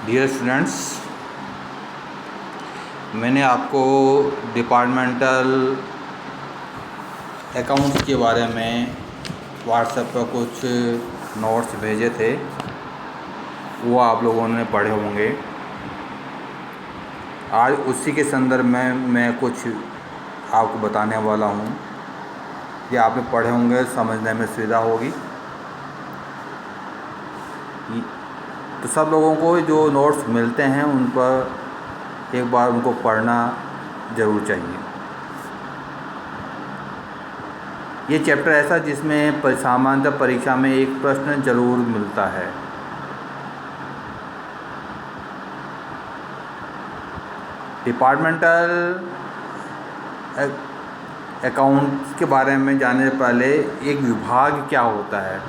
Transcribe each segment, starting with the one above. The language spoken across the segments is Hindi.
डियर स्टूडेंट्स, मैंने आपको डिपार्टमेंटल अकाउंट्स के बारे में व्हाट्सएप पर कुछ नोट्स भेजे थे। वो आप लोगों ने पढ़े होंगे। आज उसी के संदर्भ में मैं कुछ आपको बताने वाला हूँ। ये आपने पढ़े होंगे, समझने में सुविधा होगी। तो सब लोगों को जो नोट्स मिलते हैं उन पर एक बार उनको पढ़ना ज़रूर चाहिए। ये चैप्टर ऐसा जिसमें सामान्यतः परीक्षा में एक प्रश्न ज़रूर मिलता है। डिपार्टमेंटल अकाउंट्स के बारे में जानने से पहले एक विभाग क्या होता है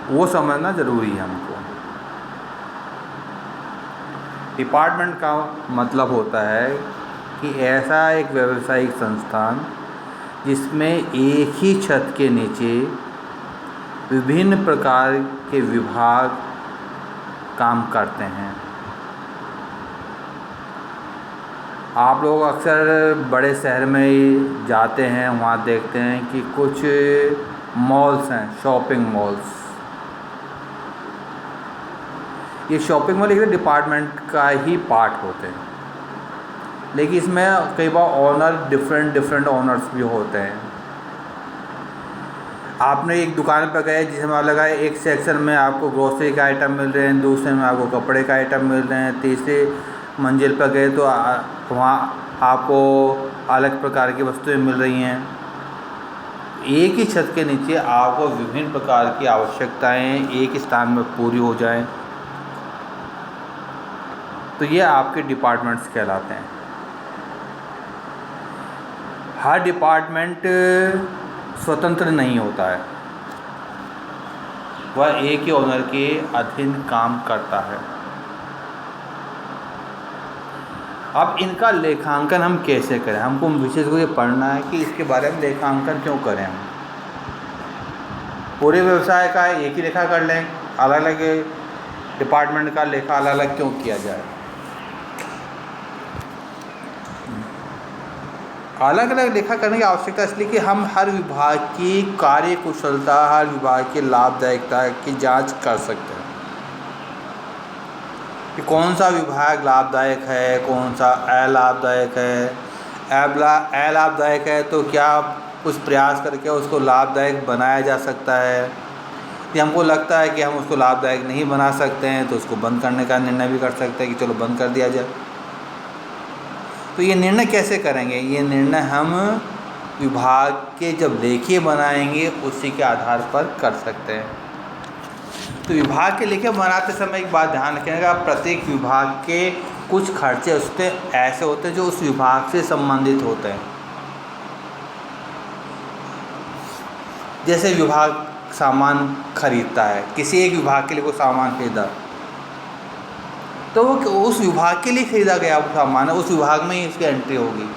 वो समझना ज़रूरी है हमको। डिपार्टमेंट का मतलब होता है कि ऐसा एक व्यावसायिक संस्थान जिसमें एक ही छत के नीचे विभिन्न प्रकार के विभाग काम करते हैं। आप लोग अक्सर बड़े शहर में जाते हैं, वहाँ देखते हैं कि कुछ मॉल्स हैं, शॉपिंग मॉल्स। ये शॉपिंग मॉल एक डिपार्टमेंट का ही पार्ट होते हैं, लेकिन इसमें कई बार ओनर डिफरेंट ओनर्स भी होते हैं। आपने एक दुकान पर गए जिसमें आप लगाए, एक सेक्शन में आपको ग्रोसरी का आइटम मिल रहे हैं, दूसरे में आपको कपड़े का आइटम मिल रहे हैं, तीसरे मंजिल पर गए तो वहाँ आपको अलग प्रकार की वस्तुएं मिल रही हैं। एक ही छत के नीचे आपको विभिन्न प्रकार की आवश्यकताएं एक स्थान में पूरी हो जाएं, तो ये आपके डिपार्टमेंट्स कहलाते हैं। हर डिपार्टमेंट स्वतंत्र नहीं होता है, वह एक ही ओनर के अधीन काम करता है। अब इनका लेखांकन हम कैसे करें, हमको विशेष रूप से पढ़ना है कि इसके बारे में लेखांकन क्यों करें। हम पूरे व्यवसाय का एक ही लेखा कर लें, अलग अलग डिपार्टमेंट का लेखा अलग अलग क्यों किया जाए। अलग अलग लेखा करने की आवश्यकता इसलिए कि हम हर विभाग की कार्य कुशलता, हर विभाग की लाभदायकता की जांच कर सकते हैं कि कौन सा विभाग लाभदायक है, कौन सा अलाभदायक है। अलाभदायक है तो क्या कुछ प्रयास करके उसको लाभदायक बनाया जा सकता है, या हमको लगता है कि हम उसको लाभदायक नहीं बना सकते हैं तो उसको बंद करने का निर्णय भी कर सकते हैं कि चलो बंद कर दिया जाए। तो ये निर्णय कैसे करेंगे? ये निर्णय हम विभाग के जब लेखे बनाएंगे उसी के आधार पर कर सकते हैं। तो विभाग के लेखे बनाते समय एक बात ध्यान रखिएगा, प्रत्येक विभाग के कुछ खर्चे उसके ऐसे होते हैं जो उस विभाग से संबंधित होते हैं। जैसे विभाग सामान खरीदता है, किसी एक विभाग के लिए कोई सामान खरीदा तो वो उस विभाग के लिए खरीदा गया सामान है, उस विभाग में ही उसकी एंट्री होगी।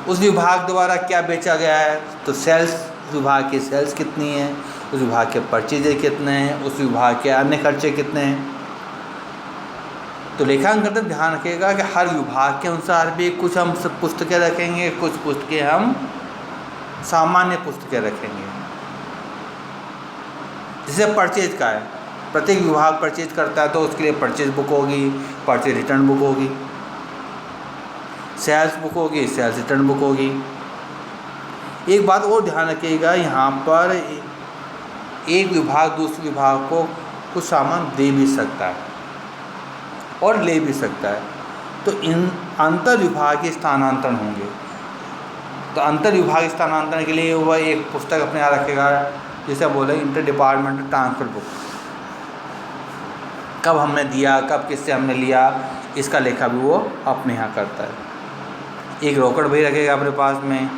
उस विभाग द्वारा क्या बेचा गया है, तो सेल्स, विभाग की सेल्स कितनी है, उस विभाग के परचेज कितने हैं, उस विभाग के अन्य खर्चे कितने हैं। तो लेखांकन करते ध्यान रखिएगा कि हर विभाग के अनुसार भी कुछ हम सब पुस्तकें रखेंगे, कुछ पुस्तकें हम सामान्य पुस्तकें रखेंगे। जैसे परचेज का है, प्रत्येक विभाग परचेज करता है तो उसके लिए परचेज बुक होगी, परचेज रिटर्न बुक होगी। सेल्स बुक होगी, सेल्स रिटर्न बुक होगी। एक बात और ध्यान रखिएगा, यहाँ पर एक विभाग दूसरे विभाग को कुछ सामान दे भी सकता है और ले भी सकता है, तो इन अंतर विभागीय स्थानांतरण होंगे। तो अंतर विभागीय स्थानांतरण के लिए वह एक पुस्तक अपने यहाँ रखेगा जिसे बोले इंटर डिपार्टमेंटल ट्रांसफ़र बुक। कब हमने दिया, कब किससे हमने लिया, इसका लेखा भी वो अपने यहाँ करता है। एक रोकड़ भी रखेगा अपने पास में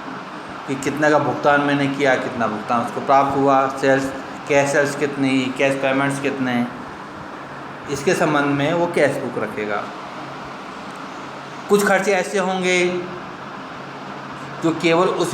कि कितना का भुगतान मैंने किया, कितना भुगतान उसको प्राप्त हुआ, सेल्स, कैश सेल्स कितनी, कैश पेमेंट्स कितने, इसके संबंध में वो कैश बुक रखेगा। कुछ खर्चे ऐसे होंगे जो केवल उस